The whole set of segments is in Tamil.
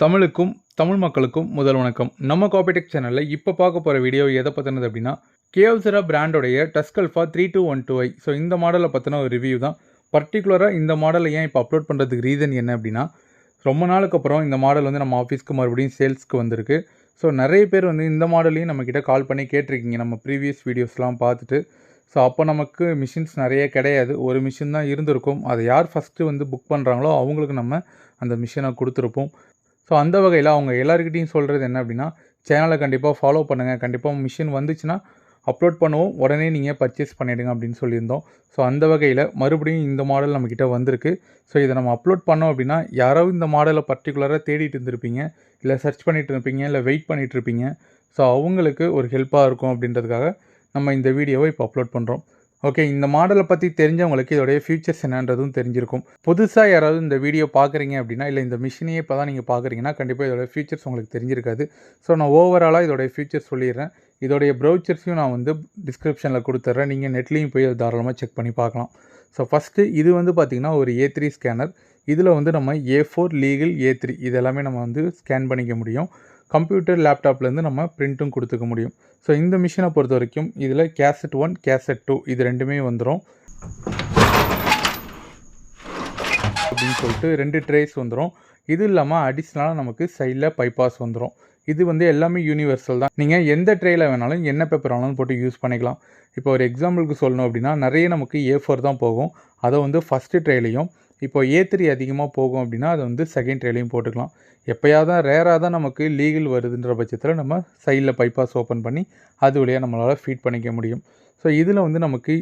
தமிழுக்கும் தமிழ் மக்களுக்கும் முதல் வணக்கம். நம்ம காபிடெக் சேனலில் இப்போ பார்க்க போகிற வீடியோ எதை பற்றினது அப்படின்னா கியோசிரா பிராண்டோடைய டஸ்கல்ஃபா 3212i. ஸோ இந்த மாடலை பற்றின ஒரு ரிவ்யூ தான். பர்டிகுலராக இந்த மாடலை ஏன் இப்போ அப்லோட் பண்ணுறதுக்கு ரீசன் என்ன அப்படின்னா, ரொம்ப நாளுக்கு அப்புறம் இந்த மாடல் வந்து நம்ம ஆஃபீஸ்க்கு மறுபடியும் சேல்ஸ்க்கு வந்திருக்கு. ஸோ நிறைய பேர் வந்து இந்த மாடலையும் நம்மக்கிட்ட கால் பண்ணி கேட்டிருக்கீங்க நம்ம ப்ரீவியஸ் வீடியோஸ்லாம் பார்த்துட்டு. ஸோ அப்போ நமக்கு மிஷின்ஸ் நிறைய கிடையாது, ஒரு மிஷின் தான் இருந்திருக்கும். அதை யார் ஃபஸ்ட்டு வந்து புக் பண்ணுறாங்களோ அவங்களுக்கு நம்ம அந்த மிஷினை கொடுத்துருப்போம். ஸோ அந்த வகையில் அவங்க எல்லாருக்கிட்டையும் சொல்கிறது என்ன அப்படின்னா, சேனலை கண்டிப்பாக ஃபாலோ பண்ணுங்கள், கண்டிப்பாக மிஷின் வந்துச்சுன்னா அப்லோட் பண்ணுவோம், உடனே நீங்கள் பர்ச்சேஸ் பண்ணிவிடுங்க அப்படின்னு சொல்லியிருந்தோம். ஸோ அந்த வகையில் மறுபடியும் இந்த மாடல் நம்மக்கிட்ட வந்திருக்கு. ஸோ இதை நம்ம அப்லோட் பண்ணோம் அப்படின்னா யாராவது இந்த மாடலை பர்டிகுலராக தேடிட்டு இருந்திருப்பீங்க, இல்லை சர்ச் பண்ணிகிட்டு இருப்பீங்க, இல்லை வெயிட் பண்ணிகிட்டு இருப்பீங்க. ஸோ அவங்களுக்கு ஒரு ஹெல்ப்பாக இருக்கும் அப்படின்றதுக்காக நம்ம இந்த வீடியோவை இப்போ அப்லோட் பண்ணுறோம். ஓகே, இந்த மாடலை பற்றி தெரிஞ்சவங்களுக்கு இதோடைய ஃபியூச்சர்ஸ் என்னன்றதும் தெரிஞ்சிருக்கும். புதுசாக யாராவது இந்த வீடியோ பார்க்குறீங்க அப்படின்னா, இல்லை இந்த மிஷினையே இப்போ தான் நீங்கள் பார்க்குறீங்கன்னா கண்டிப்பாக இதோடைய ஃபியூச்சர்ஸ் உங்களுக்கு தெரிஞ்சிருக்காது. ஸோ நான் ஓவராலாக இதோடைய ஃபியூச்சர்ஸ் சொல்லிடுறேன். இதோடைய ப்ரௌச்சர்ஸையும் நான் வந்து டிஸ்கிரிப்ஷனில் கொடுத்துட்றேன், நீங்கள் நெட்லேயும் போய் அதை தாராளமாக செக் பண்ணி பார்க்கலாம். ஸோ ஃபஸ்ட்டு இது வந்து பார்த்திங்கன்னா ஒரு A3 ஸ்கேனர். இதில் வந்து நம்ம A4 லீகல் A3 இது எல்லாமே நம்ம வந்து ஸ்கேன் பண்ணிக்க முடியும். கம்ப்யூட்டர் லேப்டாப்லேருந்து நம்ம பிரிண்ட்டும் கொடுத்துக்க முடியும். ஸோ இந்த மிஷினை பொறுத்த வரைக்கும் இதில் கேசட் 1 கேசட் 2 இது ரெண்டுமே வந்துடும் அப்படின்னு சொல்லிட்டு 2 ட்ரேஸ் வந்துடும். இது இல்லாமல் அடிஷ்னலாக நமக்கு சைடில் பைபாஸ் வந்துடும். இது வந்து எல்லாமே யூனிவர்சல் தான். நீங்கள் எந்த ட்ரேயில் வேணாலும் என்ன பேப்பர் வேணாலும் போட்டு யூஸ் பண்ணிக்கலாம். இப்போ ஒரு எக்ஸாம்பிளுக்கு சொல்லணும் அப்படின்னா, நிறைய நமக்கு A4 தான் போகும், அதை வந்து ஃபஸ்ட்டு ட்ரேலையும், இப்போ A3 அதிகமாக போகும் அப்படின்னா அதை வந்து செகண்ட் ட்ரேலையும் போட்டுக்கலாம். எப்போயாவது தான் ரேராக தான் நமக்கு லீகல் வருதுன்ற பட்சத்தில் நம்ம சைடில் பைபாஸ் ஓப்பன் பண்ணி அது வழியாக நம்மளால் ஃபீட் பண்ணிக்க முடியும். ஸோ இதில் வந்து நமக்கு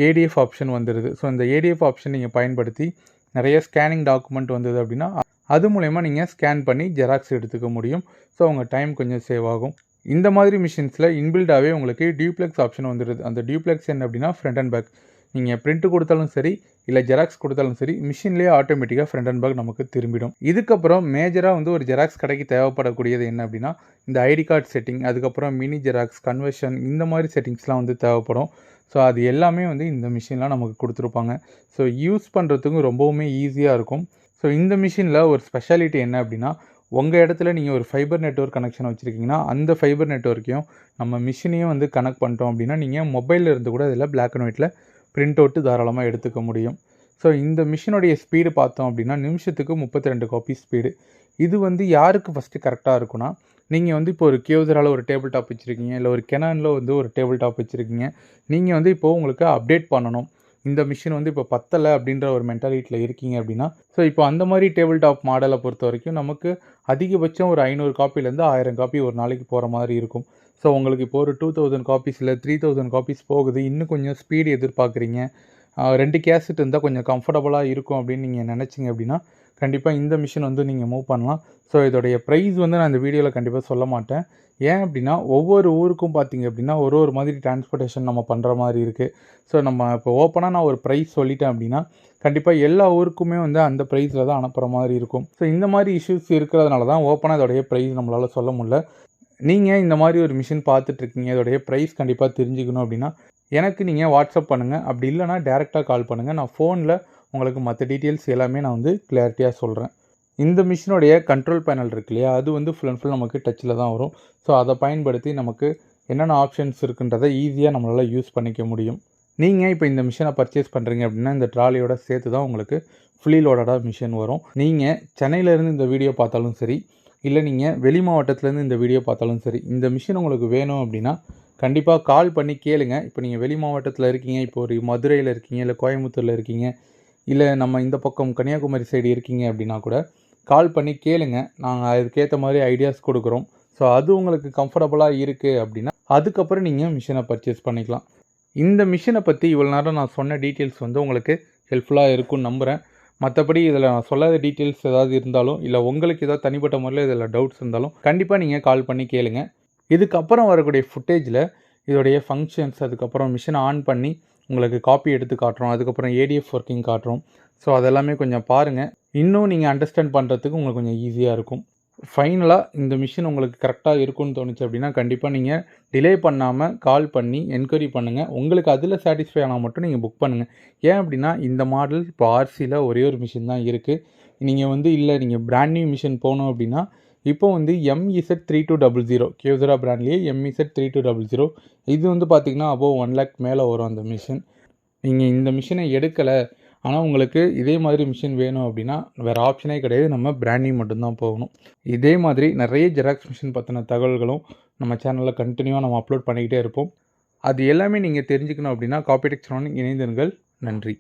ADF ஆப்ஷன் வந்துடுது. ஸோ இந்த ADF ஆப்ஷன் நீங்கள் பயன்படுத்தி நிறைய ஸ்கேனிங் டாக்குமெண்ட் வந்தது அப்படின்னா அது மூலயமா நீங்கள் ஸ்கேன் பண்ணி ஜெராக்ஸ் எடுத்துக்க முடியும். ஸோ உங்கள் டைம் கொஞ்சம் சேவ் ஆகும். இந்த மாதிரி மிஷின்ஸில் இன்பில்டாகவே உங்களுக்கு டியூப்ளெக்ஸ் ஆப்ஷன் வந்துடுது. அந்த டியூப்ளெக்ஸ் என்ன அப்படின்னா ஃப்ரண்ட் அண்ட் பேக். நீங்கள் பிரிண்ட்டு கொடுத்தாலும் சரி, இல்லை ஜெராக்ஸ் கொடுத்தாலும் சரி, மிஷின்லேயே ஆட்டோமேட்டிக்காக ஃப்ரண்ட் அண்ட் பேக் நமக்கு திரும்பிடும். இதுக்கப்புறம் மேஜராக வந்து ஒரு ஜெராக்ஸ் கடைக்கு தேவைப்படக்கூடியது என்ன அப்படின்னா, இந்த ஐடி கார்டு செட்டிங், அதுக்கப்புறம் மினி ஜெராக்ஸ், கன்வர்ஷன், இந்த மாதிரி செட்டிங்ஸ்லாம் வந்து தேவைப்படும். ஸோ அது எல்லாமே வந்து இந்த மிஷின்லாம் நமக்கு கொடுத்துருப்பாங்க. ஸோ யூஸ் பண்ணுறதுக்கும் ரொம்பவுமே ஈஸியாக இருக்கும். ஸோ இந்த மிஷினில் ஒரு ஸ்பெஷாலிட்டி என்ன அப்படின்னா, உங்கள் இடத்துல நீங்கள் ஒரு ஃபைபர் நெட்வொர்க் கனெக்ஷன் வச்சுருக்கீங்கன்னா அந்த ஃபைபர் நெட்வொர்க்கையும் நம்ம மிஷினையும் வந்து கனெக்ட் பண்ணிட்டோம் அப்படின்னா நீங்கள் மொபைலில் இருந்து கூட இதில் பிளாக் அண்ட் ஒயிட்டில் பிரிண்ட் அவுட்டு தாராளமாக எடுத்துக்க முடியும். ஸோ இந்த மிஷினுடைய ஸ்பீடு பார்த்தோம் அப்படின்னா நிமிஷத்துக்கு 32 காப்பி ஸ்பீடு. இது வந்து யாருக்கு ஃபஸ்ட்டு கரெக்டாக இருக்குன்னா, நீங்கள் வந்து இப்போ ஒரு கியோசிராவில் ஒரு டேபிள் டாப் வச்சுருக்கீங்க, இல்லை ஒரு கெனானில் வந்து ஒரு டேபிள் டாப் வச்சுருக்கீங்க. நீங்கள் வந்து இப்போது உங்களுக்கு அப்டேட் பண்ணணும், இந்த மிஷின் வந்து இப்போ பத்தலை அப்படின்ற ஒரு மென்டாலிட்டியில் இருக்கீங்க அப்படின்னா, ஸோ இப்போ அந்த மாதிரி டேபிள் டாப் மாடலை பொறுத்த வரைக்கும் நமக்கு அதிகபட்சம் ஒரு 500 காப்பிலேருந்து 1000 காப்பி ஒரு நாளைக்கு போகிற மாதிரி இருக்கும். ஸோ உங்களுக்கு இப்போ ஒரு 2000 காப்பீஸ் இல்லை 3000 காப்பீஸ் போகுது, இன்னும் கொஞ்சம் ஸ்பீடு எதிர்பார்க்குறீங்க, 2 கேசட் இருந்தால் கொஞ்சம் கம்ஃபர்டபுளாக இருக்கும் அப்படின்னு நீங்கள் நினச்சிங்க அப்படின்னா கண்டிப்பாக இந்த மிஷின் வந்து நீங்கள் மூவ் பண்ணலாம். ஸோ இதோடைய ப்ரைஸ் வந்து நான் இந்த வீடியோவில் கண்டிப்பாக சொல்ல மாட்டேன். ஏன் அப்படின்னா ஒவ்வொரு ஊருக்கும் பார்த்திங்க அப்படின்னா ஒரு மாதிரி டிரான்ஸ்போர்ட்டேஷன் நம்ம பண்ணுற மாதிரி இருக்குது. ஸோ நம்ம இப்போ ஓப்பனாக நான் ஒரு ப்ரைஸ் சொல்லிட்டேன் அப்படின்னா கண்டிப்பாக எல்லா ஊருக்குமே வந்து அந்த ப்ரைஸில் தான் அனுப்புகிற மாதிரி இருக்கும். ஸோ இந்த மாதிரி இஷ்யூஸ் இருக்கிறதுனால தான் ஓப்பனாக இதோடைய ப்ரைஸ் நம்மளால் சொல்ல முடியல. நீங்கள் இந்த மாதிரி ஒரு மிஷின் பார்த்துட்ருக்கீங்க, இதோடைய ப்ரைஸ் கண்டிப்பாக தெரிஞ்சுக்கணும் அப்படின்னா எனக்கு நீங்கள் வாட்ஸ்அப் பண்ணுங்கள், அப்படி இல்லைனா டேரெக்டாக கால் பண்ணுங்கள். நான் ஃபோனில் உங்களுக்கு மற்ற டீட்டெயில்ஸ் எல்லாமே நான் வந்து கிளியரிட்டியாக சொல்கிறேன். இந்த மிஷினுடைய கண்ட்ரோல் பேனல் இருக்கு இல்லையா, அது வந்து ஃபுல் அண்ட் ஃபுல் நமக்கு டச்சில் தான் வரும். ஸோ அதை பயன்படுத்தி நமக்கு என்னென்ன ஆப்ஷன்ஸ் இருக்குன்றதை ஈஸியாக நம்மளால் யூஸ் பண்ணிக்க முடியும். நீங்கள் இப்போ இந்த மிஷினை பர்ச்சேஸ் பண்ணுறீங்க அப்படின்னா இந்த ட்ராலியோட சேர்த்து தான் உங்களுக்கு ஃபுல்லி லோடடாக மிஷின் வரும். நீங்கள் சென்னையிலேருந்து இந்த வீடியோ பார்த்தாலும் சரி, இல்லை நீங்கள் வெளி மாவட்டத்துலேருந்து இந்த வீடியோ பார்த்தாலும் சரி, இந்த மிஷின் உங்களுக்கு வேணும் அப்படின்னா கண்டிப்பாக கால் பண்ணி கேளுங்க. இப்போ நீங்கள் வெளி மாவட்டத்தில் இருக்கீங்க, இப்போ ஒரு மதுரையில் இருக்கீங்க, இல்லை கோயம்புத்தூரில் இருக்கீங்க, இல்லை நம்ம இந்த பக்கம் கன்னியாகுமரி சைடு இருக்கீங்க அப்படின்னா கூட கால் பண்ணி கேளுங்க. நாங்கள் அதுக்கேற்ற மாதிரி ஐடியாஸ் கொடுக்குறோம். ஸோ அது உங்களுக்கு கம்ஃபர்டபுளாக இருக்குது அப்படின்னா அதுக்கப்புறம் நீங்கள் மிஷினை பர்ச்சேஸ் பண்ணிக்கலாம். இந்த மிஷினை பற்றி இவ்வளோ நேரம் நான் சொன்ன டீட்டெயில்ஸ் வந்து உங்களுக்கு ஹெல்ப்ஃபுல்லாக இருக்கும்னு நம்புகிறேன். மற்றபடி இதில் நான் சொல்லாத டீட்டெயில்ஸ் ஏதாவது இருந்தாலும், இல்லை உங்களுக்கு ஏதாவது தனிப்பட்ட முறையில் இதில் டவுட்ஸ் இருந்தாலும் கண்டிப்பாக நீங்கள் கால் பண்ணி கேளுங்க. இதுக்கப்புறம் வரக்கூடிய ஃபுட்டேஜில் இதோடைய ஃபங்க்ஷன்ஸ், அதுக்கப்புறம் மிஷினை ஆன் பண்ணி உங்களுக்கு காப்பி எடுத்து காட்டுறோம், அதுக்கப்புறம் ADF ஒர்க்கிங் காட்டுறோம். ஸோ அதெல்லாமே கொஞ்சம் பாருங்கள், இன்னும் நீங்கள் அண்டர்ஸ்டாண்ட் பண்ணுறதுக்கு உங்களுக்கு கொஞ்சம் ஈஸியாக இருக்கும். ஃபைனலாக இந்த மிஷின் உங்களுக்கு கரெக்டாக இருக்குன்னு தோணுச்சு அப்படின்னா கண்டிப்பாக நீங்கள் டிலே பண்ணாமல் கால் பண்ணி என்கொயரி பண்ணுங்கள். உங்களுக்கு அதில் சாட்டிஸ்ஃபை ஆனால் மட்டும் நீங்கள் புக் பண்ணுங்கள். ஏன் அப்படின்னா இந்த மாடல் இப்போ RCயில் ஒரே ஒரு மிஷின் தான் இருக்குது. நீங்கள் வந்து இல்லை நீங்கள் பிராண்ட் நியூ மிஷின் போகணும் அப்படின்னா இப்போ வந்து MZ3200 கியோசரா பிராண்ட்லேயே MZ3200 இது வந்து பார்த்திங்கன்னா அபோவ் 1 lakh மேலே வரும் அந்த மிஷின். நீங்கள் இந்த மிஷினை எடுக்கலை, ஆனால் உங்களுக்கு இதே மாதிரி மிஷின் வேணும் அப்படின்னா வேறு ஆப்ஷனே கிடையாது, நம்ம பிராண்ட் நேம் மட்டும்தான் போகணும். இதே மாதிரி நிறைய ஜெராக்ஸ் மிஷின் பற்றின தகவல்களும் நம்ம சேனலில் கண்டினியூவாக நம்ம அப்லோட் பண்ணிக்கிட்டே இருப்போம். அது எல்லாமே நீங்கள் தெரிஞ்சுக்கணும் அப்படின்னா காப்பி டெக் சேனலுடன் இணைந்திருங்கள். நன்றி.